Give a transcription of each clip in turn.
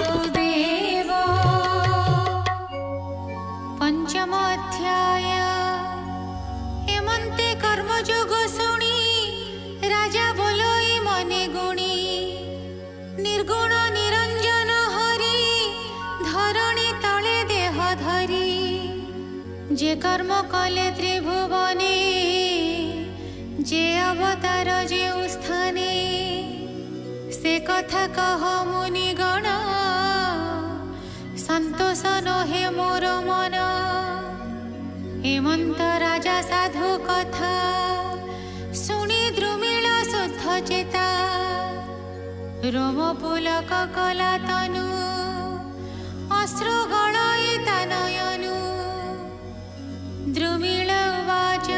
वासुदेव। पंचम अध्याय। हेमंते कर्मयोग शुणी राजा बोलोई मने गुणी। निर्गुण निरंजन हरि धरणी तले देह धरी। जे कर्म कले त्रिभुवने जे अवतार जे स्थाने। से कथा कह मुनिगण संतोष नहे मोर मन। हेमंत राजा साधु कथा शुणी द्रुमिल शुद्ध चेता। रोम पुलक कला तनु अश्रु गलयिता नयनु। द्रुमिल उवाच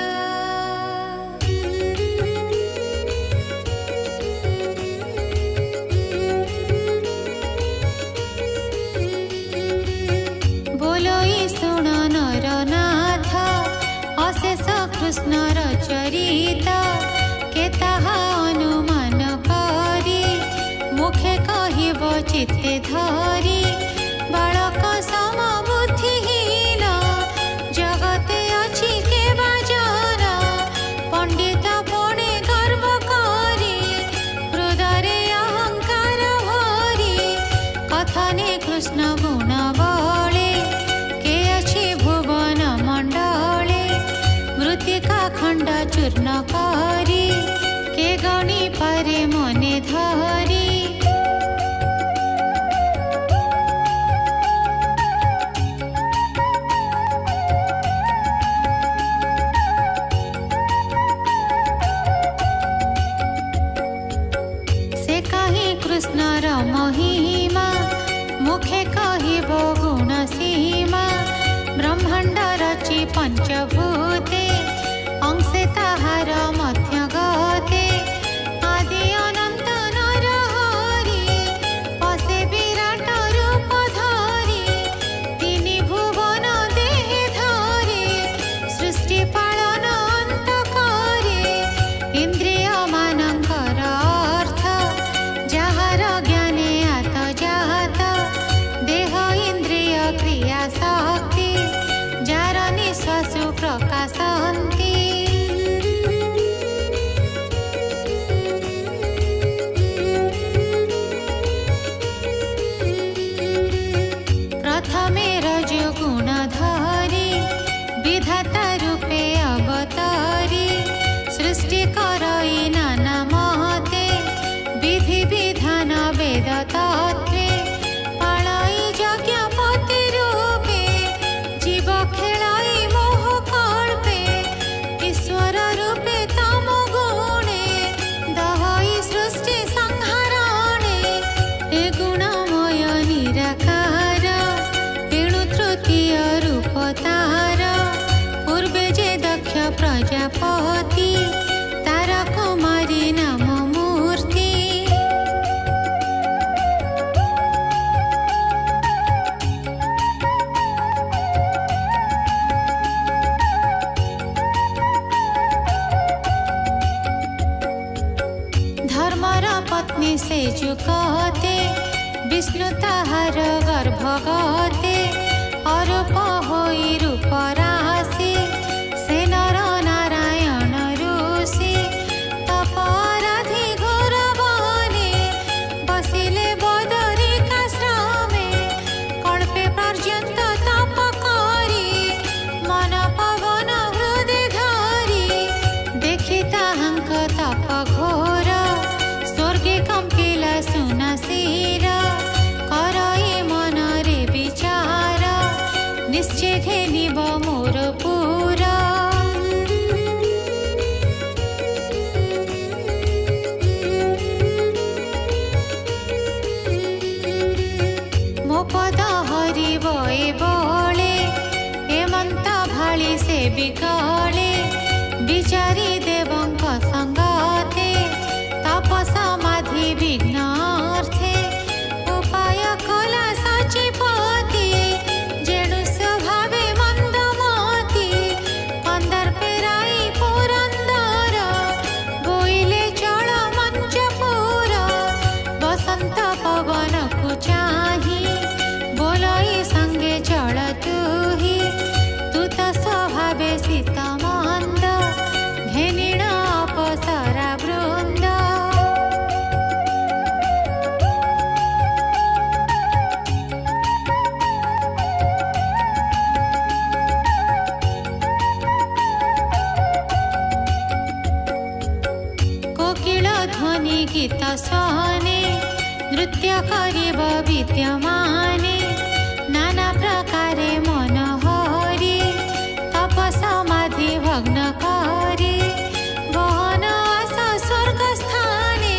बोलोई शुण नरनाथ अशेष कृष्णर चरिता। के ताहा अनुमान करी मुखे कहिब चित्ते धरी। बालक सम बुद्धिहीन जगते अछि के बाजन। पंडित पुणे गर्व करी हृदय अहंकार भरी। कथने कृष्ण गुण बले के अछि भुवन मंडले। मृत्तिका खंड चूर्ण करी के गणी पारे मने धरी। कृष्णर महिमा मुखे कहिब गुण सीमा। ब्रह्मांड रचि पंचभूते अंशे ताहार मध्य गते। आदि अनंत नर हरि पशे विराट रूप धरि। तिनि भुवन देहे धरे सृष्टि पालन अंत करे। इंद्रिय मानकर अर्थ जहार ज्ञाने आत जात। देह इंद्रिय क्रिया शक्ति जार निश्वासु प्रकाशन्ति। प्रथमे रजोगुण धरी विधाता रूपे अवतारी। सृष्टि करई नाना महते विधि विधान वेद तत्वे। पाळई यज्ञपति रूपे जीव खेलाई मोह कल्पे। ईश्वर रूपे तम गुणे दहई सृष्टि संहारणे। ए गुणमय निराकार एणु तृतीय रूप तार। पूर्वे जे दक्ष प्रजापति तार कुमारी नाम मूर्ति। धर्मर पत्नी से जुकते विष्णु ताहार गर्भ गते। अरूप होई रूप राशि से नर नारायण ऋषि। तपराधि घोर बने बसिले बदरिकाश्रमे। कल्पे पर्यंत तप करी मन पवन हृदय धरी। देखि ताहांक तप घोर स्वर्गे कंपिला सुना शिर। करई मनरे विचार निश्चय घेनिब मोर पूरा। मो पद हरिब ए बळे हेमंत भाली से बिकळे। विचारी देवंक संगते तप समाधि विघ्नार्थे। उपाय कला सचिपति जेणु स्वभावे मंदमति। कंदर पेराई पुरंदर बोइले चल मंचपुर। बसंत पवन को चाही करिब विद्यमाने नाना प्रकारे मनोहरी तप समाधि भग्न करी बहन आस स्वर्ग स्थाने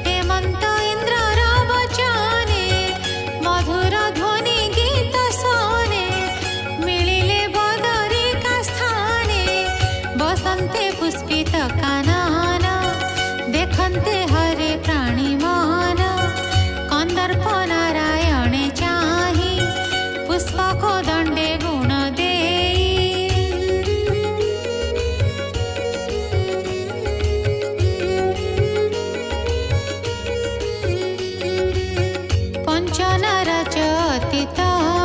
हेमंत इंद्र वचने मधुर ध्वनि गीत सोने मिलिले बदरिका स्थाने बसंते पुष्पित कानन देखन्ते हरे प्राणी मन कंदर्प नारायणे चाहि पुष्पक दंडे गुण देई पंचनर च अतीत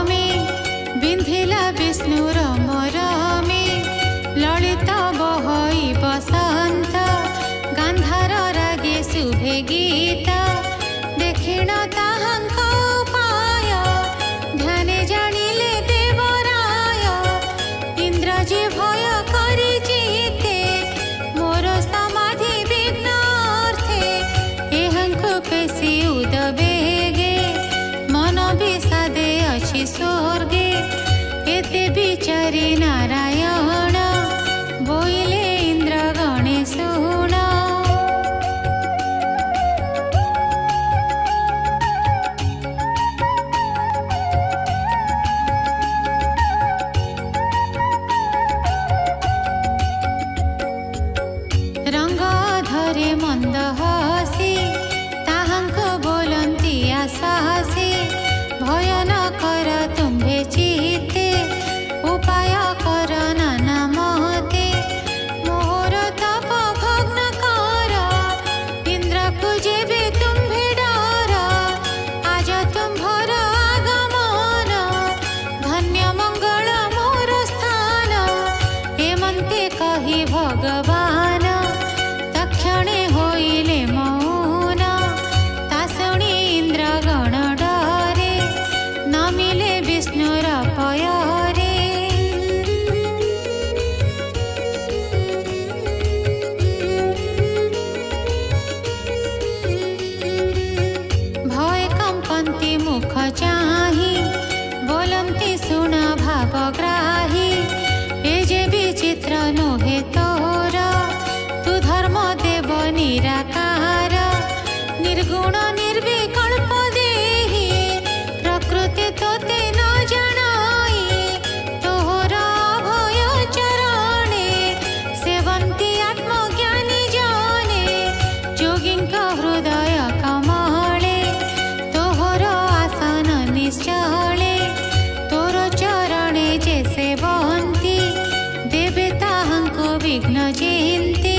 में बिंधिला विष्णुर मरमे ललित बहई बसंत गांधार रागे शुभे गीत देखिण ताहांक उपाय ध्याने जानिले देवराय इंद्रजी भय करी जीते मोर समाधि विघ्नार्थे एहंकु पेशी उदबेगे मन विषादे अछि स्वर्गे एते विचारी नारायण बोइले इंद्र गणे सुण रंग धरे मंद हसी ताहांक बोलंती आसासी भय न कर तुम्भे चिते उपाय कर नाना महते मोहर तप भग्न कर इंद्र को जेबे तुम्भे डर आज तुम्भर आगमन धन्य मंगल मोर स्थान हेमंते कही भगवान तक्षणे होइले मौन तासुणी इंद्र गण डरे नमिले विष्णुर पयरे भय कंपन्ति मुख चाहि बोलन्ति सुन भावग्राही ए जे विचित्र नोहे तोर तू धर्म देव निराकार निर्गुण निर्विकल्प देहि प्रकृति तोते न जनाई तोहर अभय चरणे सेवन्ति आत्मज्ञानी जने जोगिंक हृदय कमले तोहर आसन निश्चले तोर चरणे जे सेवन्ति देवे ताहांको विघ्न जयन्ति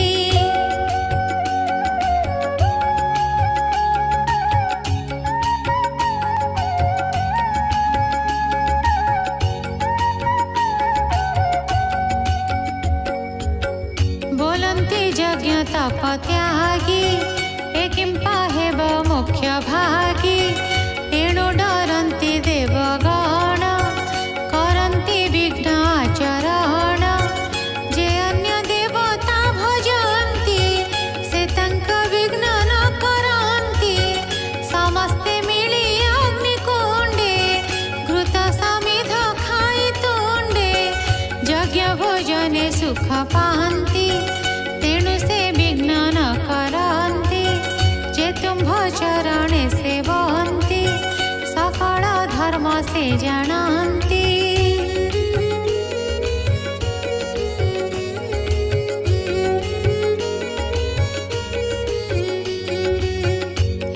बोलन्ति यज्ञ तप त्यागी एकिंपा हेब मुख्य भागी एणु डरन्ति देवगण करन्ति विघ्न आचरण जे अन्य देवता भजन्ति से तांक विघ्न न करन्ति समस्ते मिली अग्निकुंडे घृत समिध खाई तुंडे यज्ञ भोजने सुख पान्ति तेणु से विघ्न न करन्ति जे तुम्भ चरणे सेवन्ति सकल धर्म से जानन्ति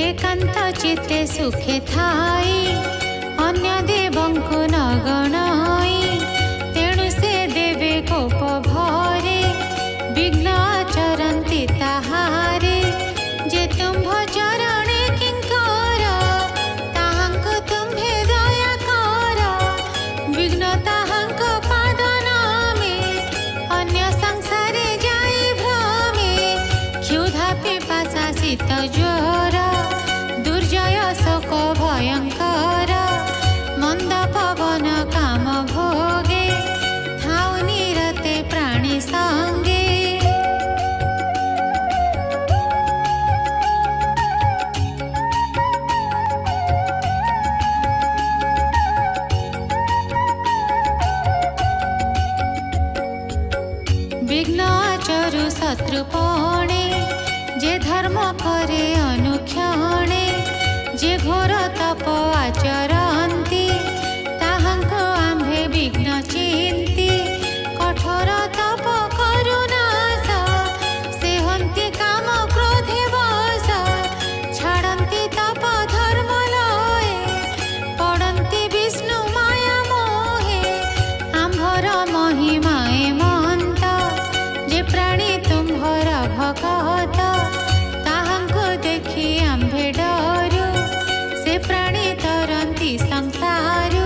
एकांत चित्ते सुखे थाई अन्य देवंकु न गणाई तेणु से देवे कोप भरे विघ्न आचरन्ति ताहारे जे तुम्भ चरणे किंकर ताहांक तुम्भे दया कर विघ्न ताहांक पाद नामे अन्य संसारे जाई भ्रमे क्षुधा पिपासा शीत ज्वर दुर्जय शोक भयंकर शत्रुपणे जे धर्म करे अनुक्षणे जे घोर तप आचरन्ति ताहांको आम्भे विघ्न चिन्ति कठोर तप करुनाश से हन्ति काम क्रोधे वश छाड़न्ति तप धर्म लये पड़न्ति विष्णु माया मोहे आम्भर महिमाए महन्त जे प्राणी तुम्भर भगत ताहांको देखि आम्भे डरू से प्राणी तरन्ति संसारू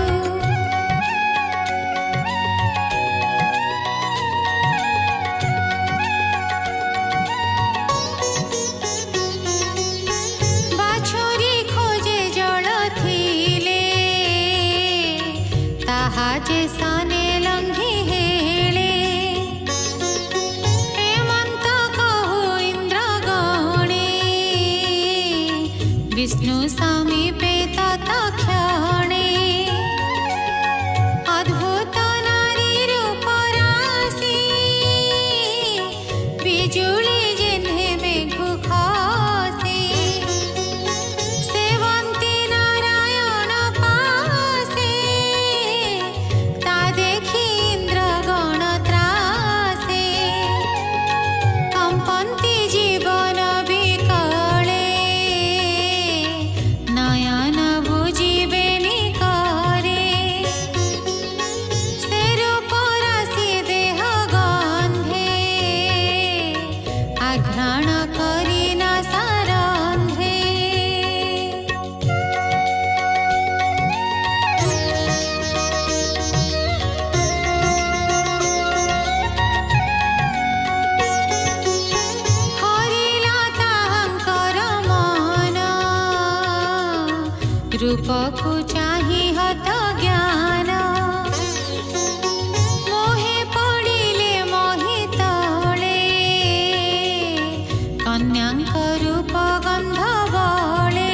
बाछुरी खोजे जल थिले ताहा जे सने लंघी हेले हेमंत कहु इंद्र गणे विष्णु समीपे तत्क्षणे अद्भुत नारी रूप राशि बिजुली जेन्हे मेघु खसी सेवन्ति नारायण पासे ता देखि इंद्र गण त्रासे कंपन्ति जीवन विकले नयन बुझिबेनि करे से रूप राशि देह गन्धे आघ्राण करि न सारन्धे हरिला ताहांकर मन रूपकु चाहि हत ज्ञान मोहे पड़िले मोहि तले कन्यांक रूप गंध बले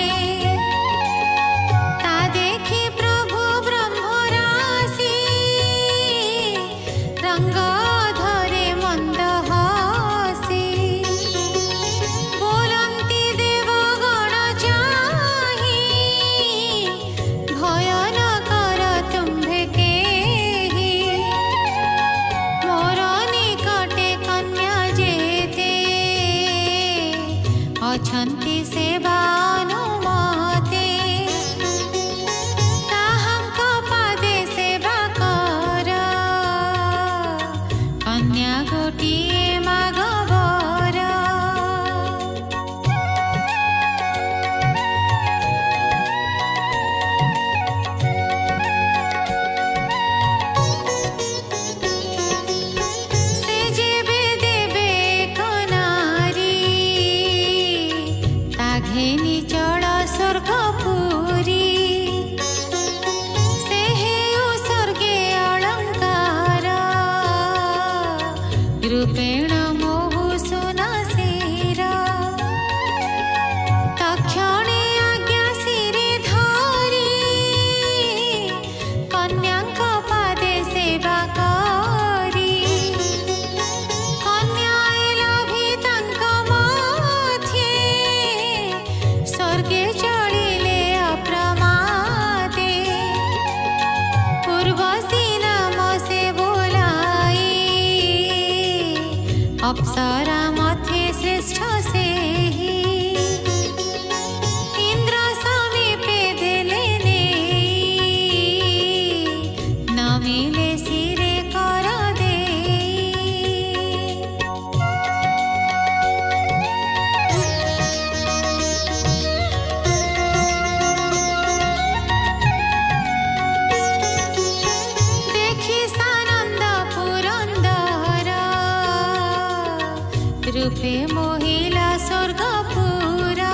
ता देखि प्रभु ब्रह्म राशि रंग धरे मंद हसी बोलन्ति देवगण चाहि भय न कर तुम्भे केहि मोर निकटे कन्या जेते अछन्ति सेवा अनुमते ताहांको पादे सेवा कर कन्या गोटिए मागवर से जेबे देबे को नारी ता घेनि चढ़ स्वर्गपुरी से हेउ स्वर्गे अलंकार रूपेण मोहु सुनसीर तक्षणे आज्ञा शिरे धरी कन्यांक पादे सेवा करी कन्याए लाभि तांक मध्ये स्वर्गे चलिले अप्रमादे उर्वशी नाम से बोलाई अप्सरा मध्ये श्रेष्ठ सेहि इंद्र समीपे देले नेई न मिले सिरे कर देई देखि सानंद पुरंदर रूपे मोहिला स्वर्गपुरा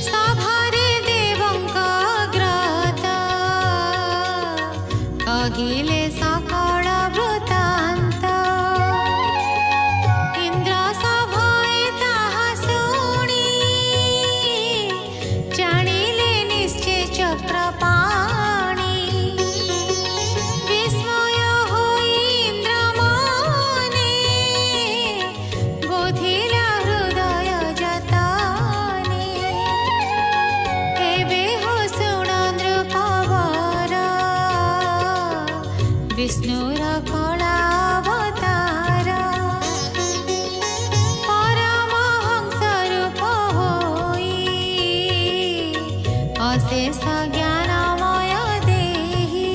सभारे देवंक ग्रत कहिले सकल वृत्तान्त इंद्र सभाए ताहा शुणी जानिले निश्चय चक्रपाणि विस्मय होई इंद्र मने विष्णुर कला अवतार परमहंस रूप होई अशेष ज्ञानमय देहि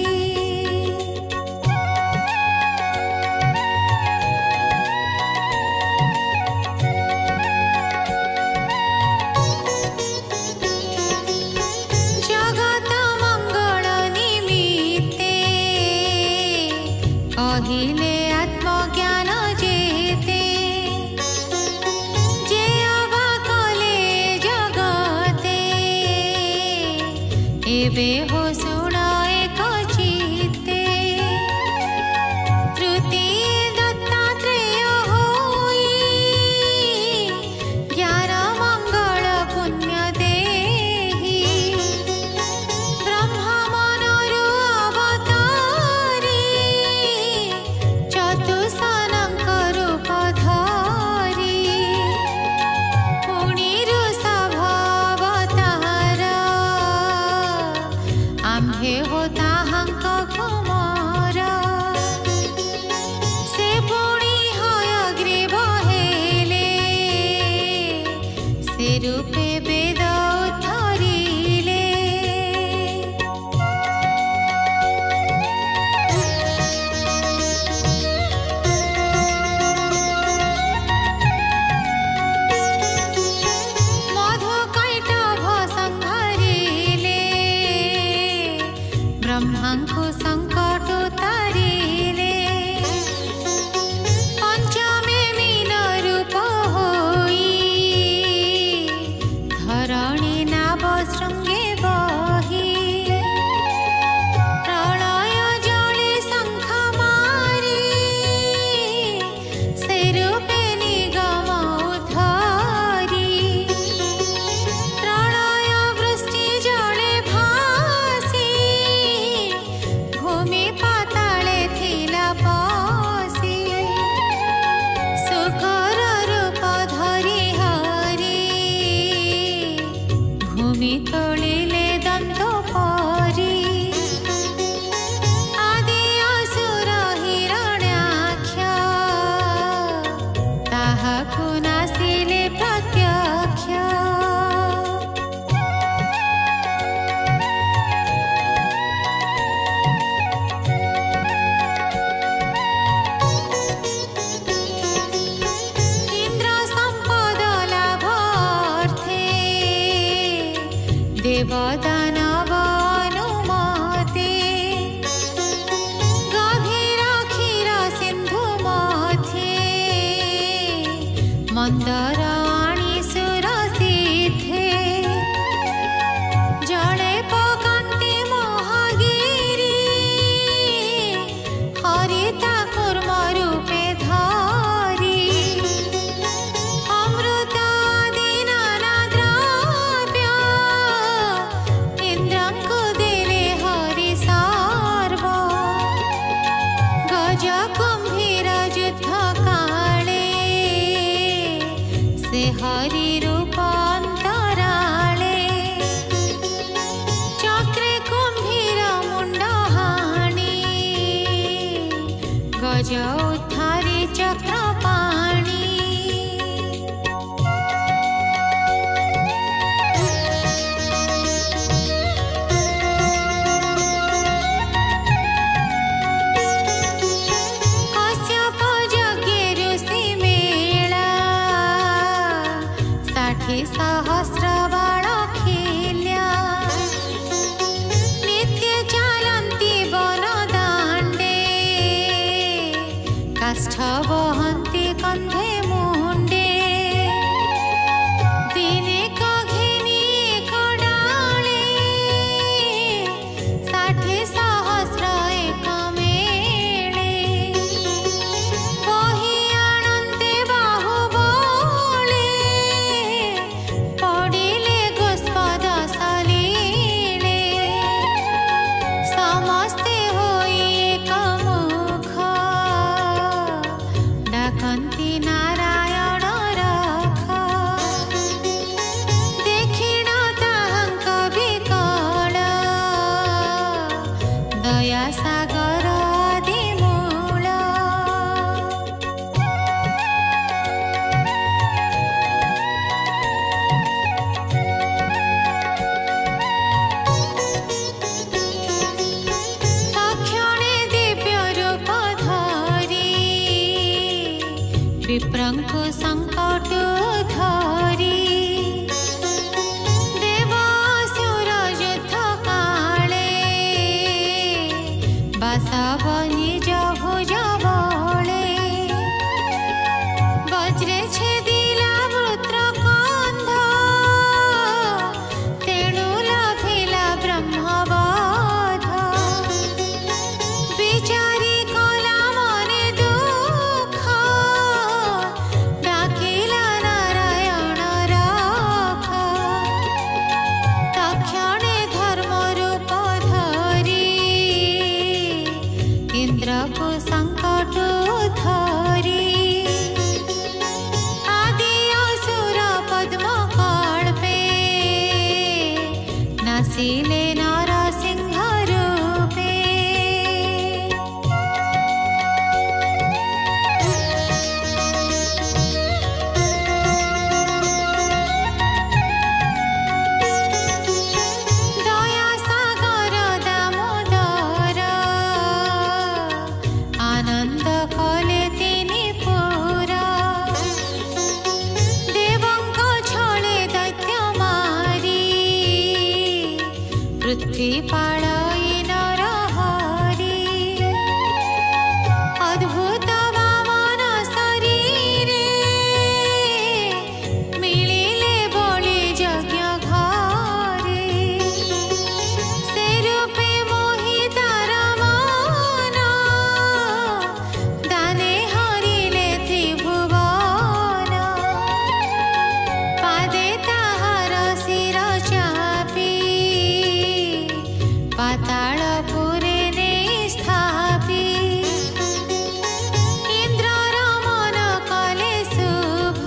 जगत मंगल निमित्ते कहिले आत्मज्ञान जेते जे अबा कले जगते एबे हो सुण एक चित्ते त्रुटि दत्तात्रेय होई ज्ञान मंगल पुण्य देहि ब्रह्म मनरु अवतारी चतुष्षानंक रूप धारी पुणिरु सभावतार आम्भे हो ताहांक कुमार से पुणि हयग्रीव हेले से रूपे वेद उद्धरिले मधुकैटभ संहरिले ब्रह्मांकु संकट तारिले पंचमे मीन रूप होई धरणी नाव शृंगे बही प्रलय जले शंख मारी से रूपे निगम उद्धारी प्रलय वृष्टि जले भासी भूमि पाताले थिला पसी सुकर रूप धरि हरि भूमि तोलिले दंत परी आदि असुर हिरण्याक्ष ताहाकु नासिले प्रत्यक्ष इंद्र संपद लाभार्थे देवदानव अनुमते गभीर क्षीर सिंधु मध्ये मंदराणि सुर सिद्धे जले पकान्ति महागिरी हरिता कूर्म रूपे धारी अमृतादि नाना द्रव्य इंद्रंकु देले हरि सर्व गज कुंभीर युद्ध काले से हरि रूप अंतराले चक्रे कुंभीर मुंड हानि गज उद्धारी चक्र पाणी कश्यप यज्ञे ऋषि मेला 60 सहस्र बाण खिल्या नित्य चालन्ति वन दाण्डे काष्ठ वहन्ति कन्धे मुण्डे दिने कघिनी एक डाले 60 सहस्र एक मेळे बहि आणन्ते बाहुबले पडिले गोस्पद सलिले समस्ते होई एक मुख डाकन्ति नारायण रख देखिण ताहांक विकल दया सागर बासव निज भुज बळे वज्रे छेदिला वृत्र कंध तेणु लभिला ब्रह्मवध विचारी कला मने दुख डाकिला नारायण रख तक्षणे धर्म रूप धरी इंद्र को संकट धरी आदि असुर पद्म कल्पे नासिले नरसिंह रूपे दया सागर दामोदर आनंद कले तिनि पुरा देवंक छळे दैत्य मारी पृथ्वी पाळई नर हरि अद्भुत वामन शरीरे मिलिले बळी यज्ञ घरे से रूपे मोहितार मन दाने हरिले त्रिभुवन पादे ताहार शिर चापी पातालपुरे नेई स्थापी इंद्र मन कले शुभ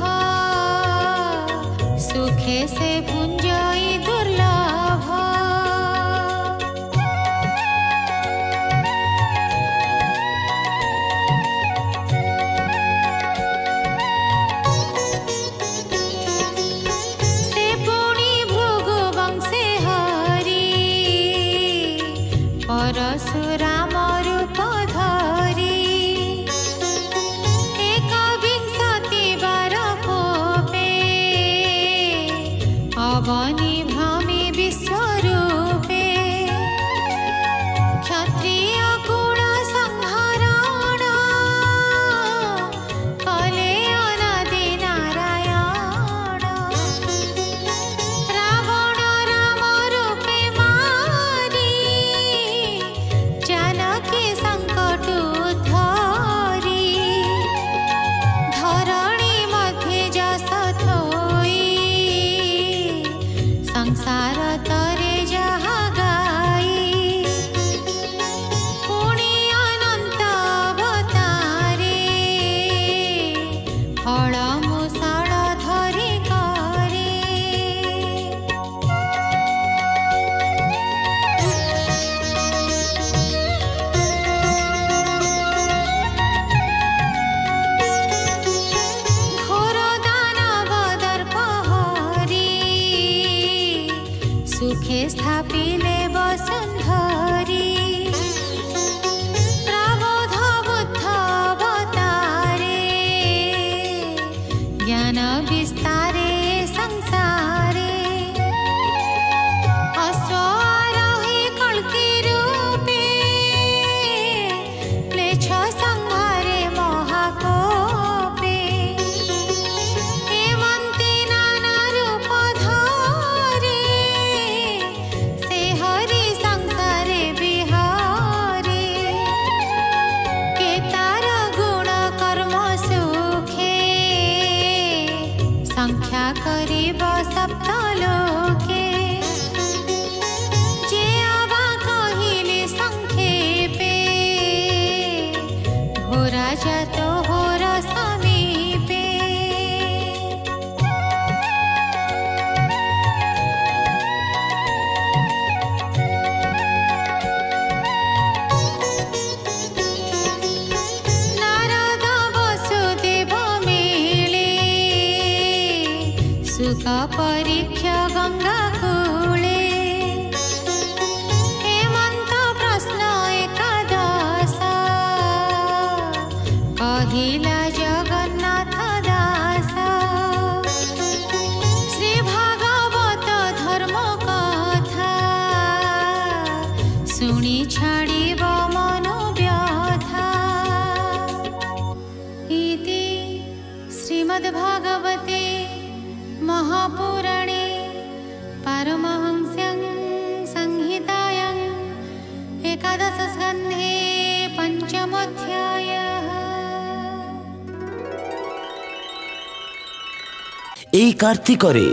सुखे से भुंजई दुर्लभ से पुणी भृगु वंशे हरि परशुराम रूप धरी एकविंशति बार कोपे अवनि भ्रमि विश्वरूपे क्षत्रिय गुण संहरण कले अनादि नारायण रावण राम रूपे मारी जानकी संकट धरी धरणी मध्ये जस थोई संसार तरे जहा गाई पुणी अनंत अवतारे फल मुसळ धरि करे घोर दानव दर्प हरि सुखे स्थापिले वसुंधरी प्रबोध बुद्ध अवतारे ज्ञान विस्तारे संसारे अश्वारोही कल्की रूपे क्लेश संहारे महाकोपे हेमंती नाना रूप धरे से हरि संसारे बिहारे के तार गुण कर्म सुखे संख्या करिब सप्तलोके जे अबा कहिले संक्षेपे घोरा जात होर समीपे नारद वसुदेव मेले सुख परीक्षा गंगा कूले हेमंत प्रश्न एकादश कहिला जगन्नाथ दास श्री भागवत धर्म कथा शुणी छाड़िब मनो पारमहंस्यं संहितायां एकादशस्कन्धे पंचमोऽध्यायः। এই কার্তিকরে